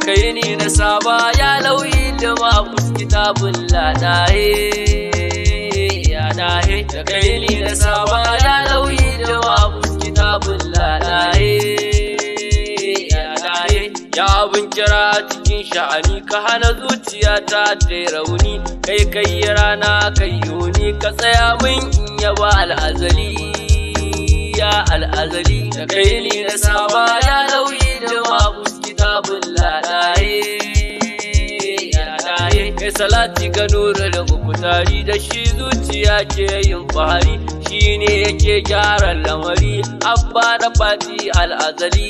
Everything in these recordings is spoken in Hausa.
kai ni na saba ya lauyi da mabus kitabun ladahe ya dahe da kai ni na saba ya lauyi da mabus kitabun ladahe ya dahe ya abin kira cikin sha'ani ka hana zuciya ta ta rauni kai rana kai yoni ka tsaya min in yaba al'azali ya al'azali da kai ni na saba ya lauyi da mabus kitabun ladahe ya dahe kai salati ga nura da mukutari da shi zuciya ke yin fahari shine yake gyara lamari abba da fati al'azali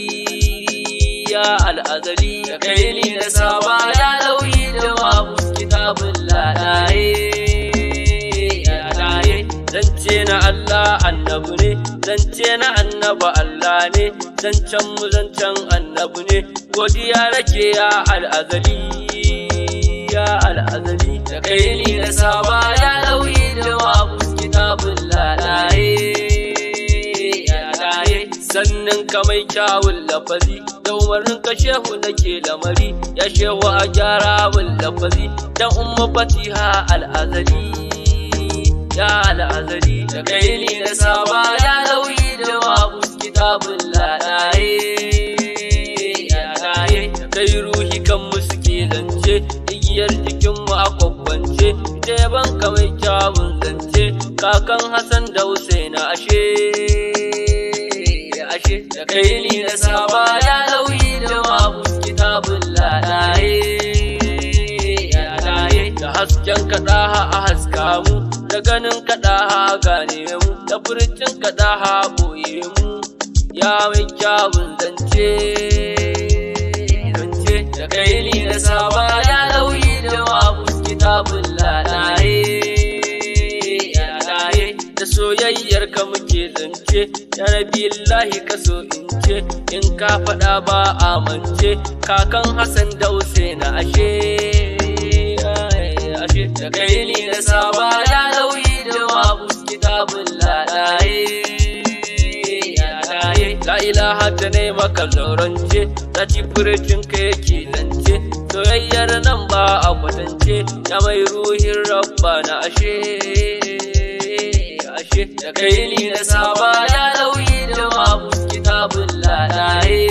ya al'azali da kai ni na saba ya lauyi da mabus kitabun ladahe ya dahe zance na Allah annabu ne zance na annaba Allah ne zancen mu zancen annabu ne godiya nake ya al'azali da kai ni na saba ya lauyi da mabus kitabun ladahe ya dahe sannan ka mai kyawun lafazi da umarnin ka shehu nake lamari ya shehu a gyara mun lafazi dan umma fatiha al'azali ya al'azali da kai ni na saba ya lauyi da mabus kitabun ladahe ya dahe da kai ruhi kan mu suke zance igiyar jikinmu a kwakwance ita yaban ka mai kyawun zance kakan Hassan da Husaina ashe da kai ni na saba ya lauyi da mabus kitabun ladahe ya dahe da hasken kaɗaha a haska mu da ganin kaɗaha gane mu da furcin kaɗaha ɓoye mu ya mai kyawun zance da kai ni na saba ya lauyi da mabus kitabun ladahe ya dahe da soyayyar ka muke zance ya rabillahi ka so in ce in ka faɗa ba amince kakan Hassan da Husaina ashe da kai ni na saba ya lauyi da mabus kitabun ladahe ya dahe la ilaha ta ne maka zaurance ta ci furcin ka yake zance soyayyar nan ba a kwatance ya mai ruhin rabba na ashe da kai ni na saba ya lauyi da mabus kitabun ladahe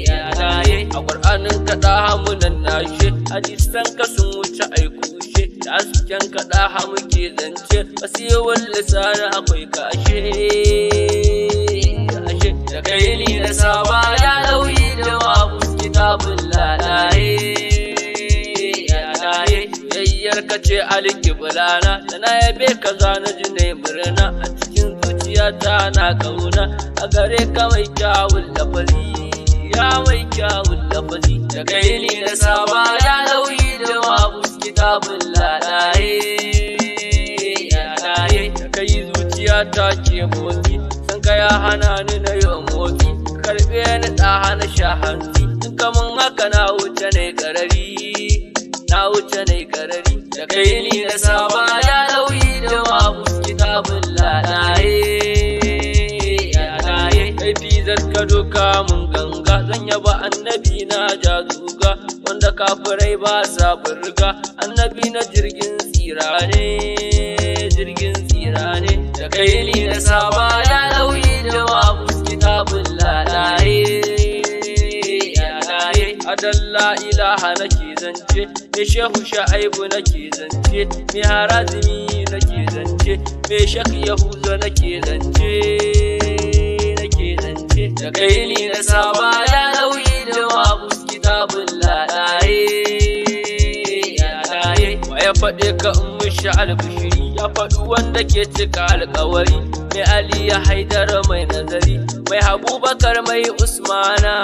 ya dahe a ƙur'anin kaɗa hamunan nashe hadisan ka sun wuce aikushe da hasken kaɗa muke zance wasiyawar lisani akwai ka ashe da kai ni na saba ya lauyi da mabus kitabun ladahe ya dahe yayyar ka ce alƙiblana da na yabe ka zana ji ne murna a cikin zuciyata na kauna a gare ka mai kyawun lafazi ya mai kyawun lafazi da kai ni na saba ya lauyi da mabus kitabun ladahe ya dahe da kai zuciyata ke motsi san ka ya hana ni na yi motsi karɓe ni ɗa hana sha hanzi in kamun haka na wuce ne garari da kai ni na saba ya lauyi da mabus kitabun ladahe ya dahe kai fizar ka doka mun ganga zan yaba annabi na jazuga wanda kafirai ba sa burga annabi na jirgin tsira ne da kai ni na saba ya lauyi da mabus kitabun ladahe adalla ilaha nake zance me shehu sha'aibu nake zance me harazimi nake zance me shak yahuza nake zance da kai ni na saba ya lauyi da mabus kitabun ladahe ya dahe wa ya faɗe ka in mushi albishiri ya faɗi wanda ke cika alƙawari mai Ali ya Haidar mai nazari mai Abubakar mai Usmana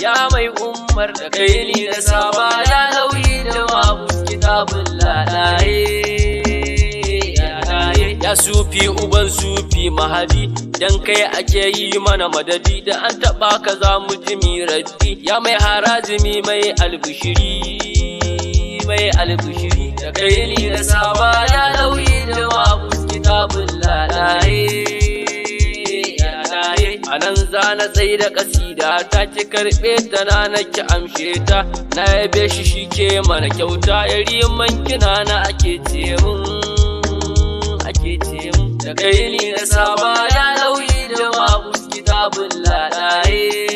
ya mai Umar da kai ni na saba ya lauyi da mabus kitabun ladahe ya ya sufi uban sufi mahadi, dan kai ake yi mana madadi, da an taɓa ka za mu ji miraddi. Ya mai harazimi mai albishiri, mai albishiri, da kai ni na saba ya lauyi da mabus kitabun lalaye. A nan za na tsaye da kasida ta, ki karɓe ta na ki amshe ta, na yabe shi shi ke mana kyauta, yari man kina na ake ce mun, ake ce mun, da kai ni na saba ya lauyi da mabus kitabun lalaye.